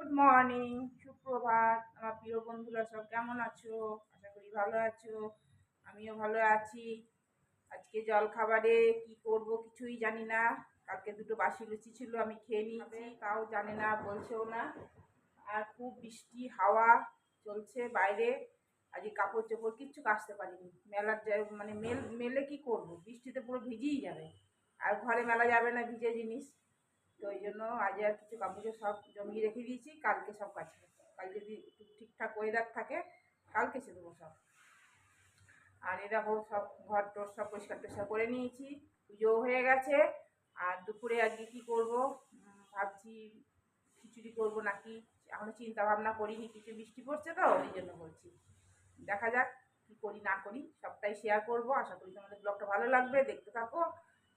Good morning, সুপ্রভাত আমার প্রিয় বন্ধুরা, সব কেমন আছো? আশা করি ভালো আছো। আমিও ভালো আছি। আজকে জল খাবারে কি করব কিছুই জানি না। কালকে দুটো বাসি লুচি ছিল, আমি খেয়ে নিয়েছি, তাও জানি না, বলছেও না। আর খুব বৃষ্টি হাওয়া চলছে বাইরে। আজকে কাপড় চোপড় কিচ্ছু কাচতে পারিনি। মেলার মানে মেলে কি করব, বৃষ্টিতে পুরো ভিজেই যাবে। আর ঘরে মেলা যাবে না ভিজে জিনিস। তো ওই জন্য আজ আর কিছু কাপড় সব জমিয়ে রেখে দিয়েছি, কালকে সব কাচবো। কাল যদি একটু ঠিকঠাক ওয়েদার থাকে কাল কেচে দেবো সব। আর এরকম সব ঘর টর সব পরিষ্কার টরিষ্কার করে নিয়েছি, পুজোও হয়ে গেছে। আর দুপুরে আজকে কী করবো ভাবছি, খিচুড়ি করবো নাকি, এখনো চিন্তা ভাবনা করিনি। কিছু বৃষ্টি পড়ছে তো ওই জন্য বলছি, দেখা যাক কী করি না করি, সবটাই শেয়ার করবো। আশা করি তোমাদের ব্লগটা ভালো লাগবে, দেখতে থাকো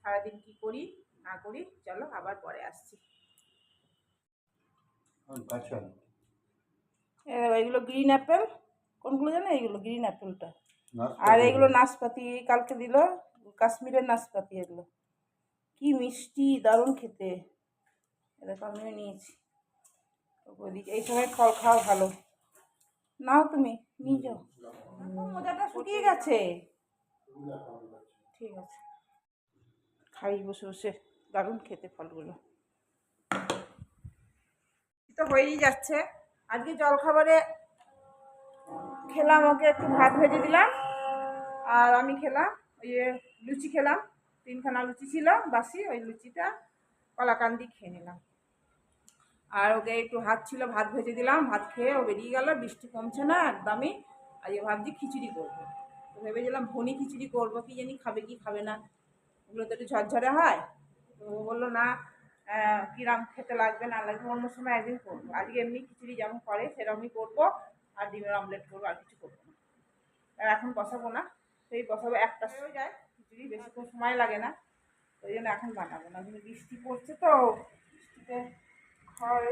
সারাদিন কী করি না করি। চলো আবার পরে আসছি। এগুলো গ্রিন অ্যাপেল, কোনগুলো জানো? এইগুলো গ্রিন অ্যাপেলটা, আর এগুলো নাশপাতি কালকে দিল, কাশ্মীরের নাশপাতি। এগুলো কি মিষ্টি, দারুণ খেতে। এরকম আমিও নিয়েছি। ওদিকে এই সময় ফল খাওয়া ভালো। নাও তুমি নিয়ে যাও। মোজাটা শুকিয়ে গেছে। ঠিক আছে, খাই বসে বসে, দারুণ খেতে ফলগুলো। তো হয়েই যাচ্ছে। আজকে জলখাবারে খেলাম, ওকে একটু ভাত ভেজে দিলাম, আর আমি খেলাম ওই লুচি খেলাম। 3খানা লুচি ছিল বাসি, ওই লুচিটা কলাকান্দি খেয়ে নিলাম। আর ওকে একটু ভাত ছিল, ভাত ভেজে দিলাম, ভাত খেয়ে ও বেরিয়ে গেল। বৃষ্টি কমছে না একদমই। আজকে ভাবছি খিচুড়ি করবো। তো ভেবেছিলাম ভুনি খিচুড়ি করবো, কি জানি খাবে কি খাবে না। ওগুলো তো একটু ঝরঝরে হয়। তো ও বললো না, কিরাম খেতে লাগবে না লাগবে অন্য সময় একদিন করবো। আজকে এমনি খিচুড়ি যেমন করে সেরকমই করবো, আর ডিমের অমলেট করবো, আর কিছু করবো না। আর এখন বসাবো না, সেই বসাবো, একটা হয়েও যায় খিচুড়ি, বেশিক্ষণ সময় লাগে না। ওই জন্য এখন বানাবো না, কিন্তু বৃষ্টি পড়ছে তো, বৃষ্টিতে হয়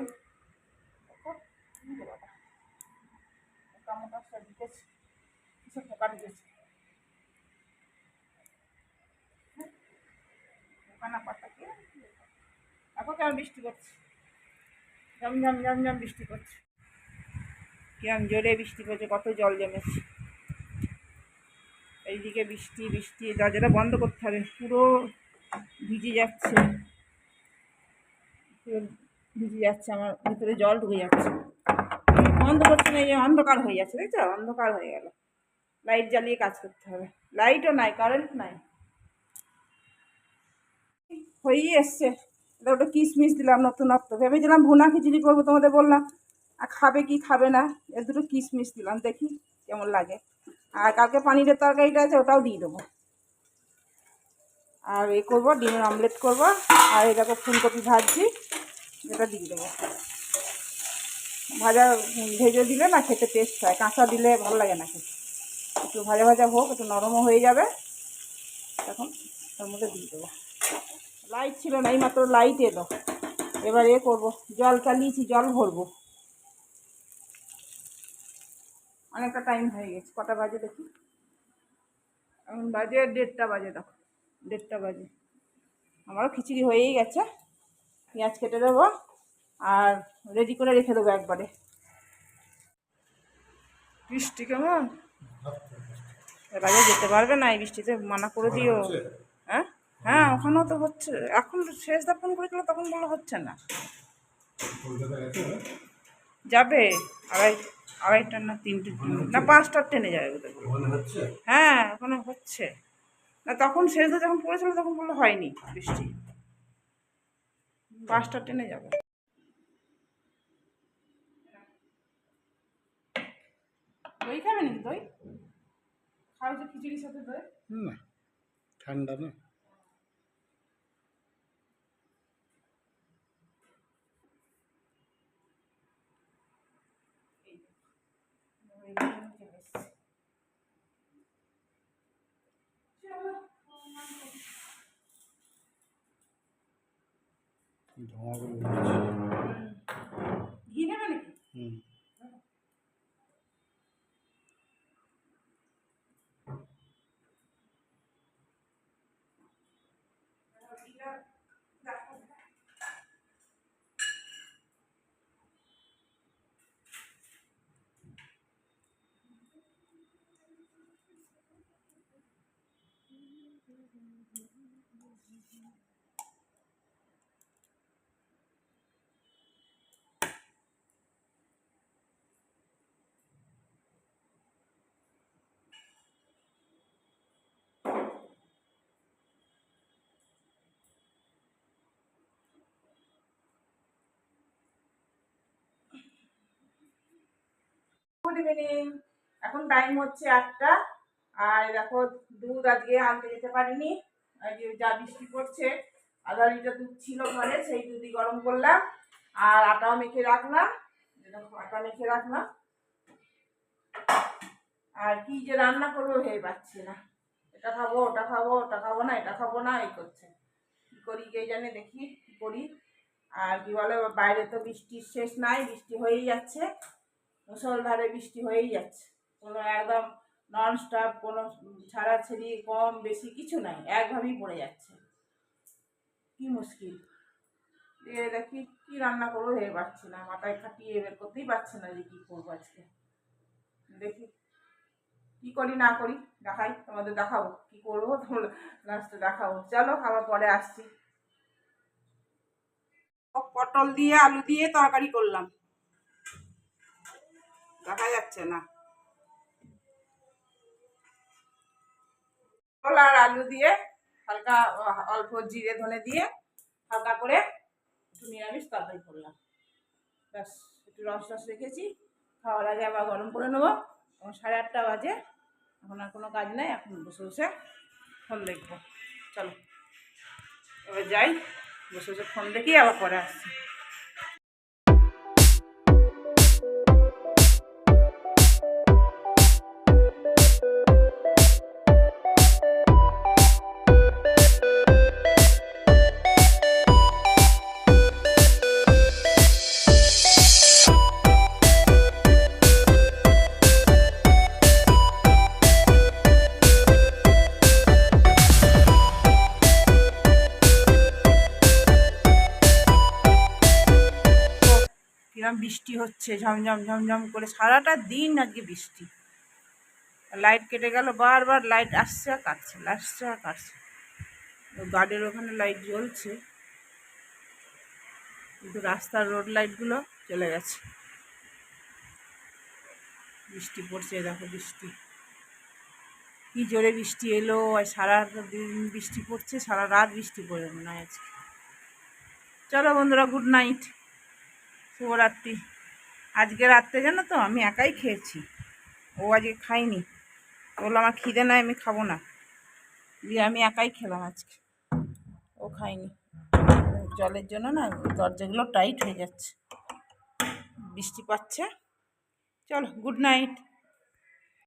মোটামোটা সব ঢুকেছে, কিছু পোকা ঢুকেছে। পোকা পাতাকে এখন কেমন বৃষ্টি করছে, ঝমঝম ঝমঝম বৃষ্টি করছে, কিরম জোরে বৃষ্টি পড়ছে, কত জল জমেছে। এইদিকে বৃষ্টি বৃষ্টি, দরজাটা বন্ধ করতে হবে, পুরো ভিজে যাচ্ছে, পুরো ভিজে যাচ্ছে, আমার ভিতরে জল ঢুকে যাচ্ছে। বন্ধ করছে না, এই অন্ধকার হয়ে যাচ্ছে, দেখছো অন্ধকার হয়ে গেল। লাইট জ্বালিয়ে কাজ করতে হবে, লাইটও নাই, কারেন্ট নাই। হয়েই এসছে। ওটা কিশমিশ দিলাম নতুনত্ব, ভেবেছিলাম ভুনা খিচুড়ি করবো, তোমাদের বললাম। আর খাবে কি খাবে না, এর দুটো কিশমিশ দিলাম, দেখি কেমন লাগে। আর কালকে পানিরের তরকারিটা আছে, ওটাও দিয়ে দেবো। আর এ করবো, ডিমের অমলেট করবো। আর এটাকে ফুলকপি ভাজছি, এটা দিয়ে দেবো। ভাজা ভেজে দিলে না খেতে টেস্ট হয়, কাঁচা দিলে ভালো লাগে না খেতে। একটু ভাজা ভাজা হোক, একটু নরমও হয়ে যাবে, তখন ওর মধ্যে দিয়ে দেবো। লাইট ছিল না, এই মাত্র লাইট এলো। এবার এ করবো, জল চালিয়েছি, জল ভরবো। অনেকটা টাইম হয়ে গেছে, কটা বাজে দেখি, এখন বাজে 1:30 বাজে, দেখো 1:30 বাজে। আমারও খিচুড়ি হয়েই গেছে, পেঁয়াজ কেটে দেবো আর রেডি করে রেখে দেবো একবারে। বৃষ্টি কেমন, এবারে যেতে পারবে না এই বৃষ্টিতে, মানা করে দিও। হ্যাঁ হ্যাঁ, ওখানেও তো হচ্ছে। এখন শেষ দাপন করেছিল, তখন বললো হচ্ছে না, যাবে 2:30 না 3টে না 5টার ট্রেনে যাবে বোধহয়। হ্যাঁ ওখানে হচ্ছে না, তখন শেষ যখন পড়েছিল তখন বললো হয়নি বৃষ্টি, 5টার ট্রেনে যাবে। দই খাবে নাকি? দই খাওয়া যে খিচুড়ির সাথে দই না, ঠান্ডা না। ঘি নেবে নাকি? Good evening. এখন টাইম হচ্ছে 8টা। আর দেখো, দুধ আজকে আনতে যেতে পারিনি, আজকে যা বৃষ্টি পড়ছে। ½ লিটার দুধ ছিল ঘরে, সেই দুধই গরম করলাম। আর আটাও মেখে রাখলাম, দেখো আটা মেখে রাখলাম। আর কি যে রান্না করবো ভেবে পাচ্ছি না। এটা খাবো, ওটা খাবো, ওটা খাবো না, এটা খাবো না, এই করছে। কি করি কে জানে, দেখি কি করি। আর কি বলে, বাইরে তো বৃষ্টির শেষ নাই, বৃষ্টি হয়েই যাচ্ছে, মুষলধারে বৃষ্টি হয়েই যাচ্ছে। কোনো একদম নন স্টপ, কোনো ছাড়াছাড়ি কম বেশি কিছু নাই, একভাবেই পড়ে যাচ্ছে। কি মুশকিল। দেখি কি রান্না করবো ভেবে পাচ্ছি না, মাথায় খাটিয়ে বের করতেই পারছি না যে কি করবো আজকে। দেখি কি করি না করি, দেখাই, তোমাদের দেখাবো কি করবো, তোমাদের লাস্টে দেখাবো। চলো, আবার পরে আসছি। পটল দিয়ে আলু দিয়ে তরকারি করলাম, দেখা যাচ্ছে না। পটল আর আলু দিয়ে হালকা অল্প জিরে ধনে দিয়ে হালকা করে একটু নিরামিষ তরকারি করলাম। ব্যাস, একটু রস রেখেছি, খাওয়ার আগে আবার গরম করে নেবো। এখন 8:30 বাজে, এখন আর কোনো কাজ নাই, এখন বসে বসে ফোন দেখবো। চলো এবার যাই, বসে বসে ফোন দেখি, আবার পরে আসছি। কিরম বৃষ্টি হচ্ছে, ঝমঝম ঝমঝম করে, সারাটা দিন আজকে বৃষ্টি। লাইট কেটে গেল, বারবার লাইট আসছে আর কাটছে, আসছে আর কাটছে। গার্ডের ওখানে লাইট জ্বলছে, কিন্তু রাস্তার রোড লাইটগুলো চলে গেছে। বৃষ্টি পড়ছে, দেখো বৃষ্টি কি জোরে বৃষ্টি এলো। আর সারা দিন বৃষ্টি পড়ছে, সারা রাত বৃষ্টি পড়ে মনে হয় আজকে। চলো বন্ধুরা, গুড নাইট, শুভরাত্রি। আজকে রাত্রে জানো তো আমি একাই খেয়েছি, ও আজকে খাইনি। বললো আমার খিদে নাই, আমি খাবো না, দিয়ে আমি একাই খেলাম আজকে, ও খাইনি। জলের জন্য না দরজাগুলো টাইট হয়ে যাচ্ছে, বৃষ্টি পাচ্ছে। চলো, গুড নাইট।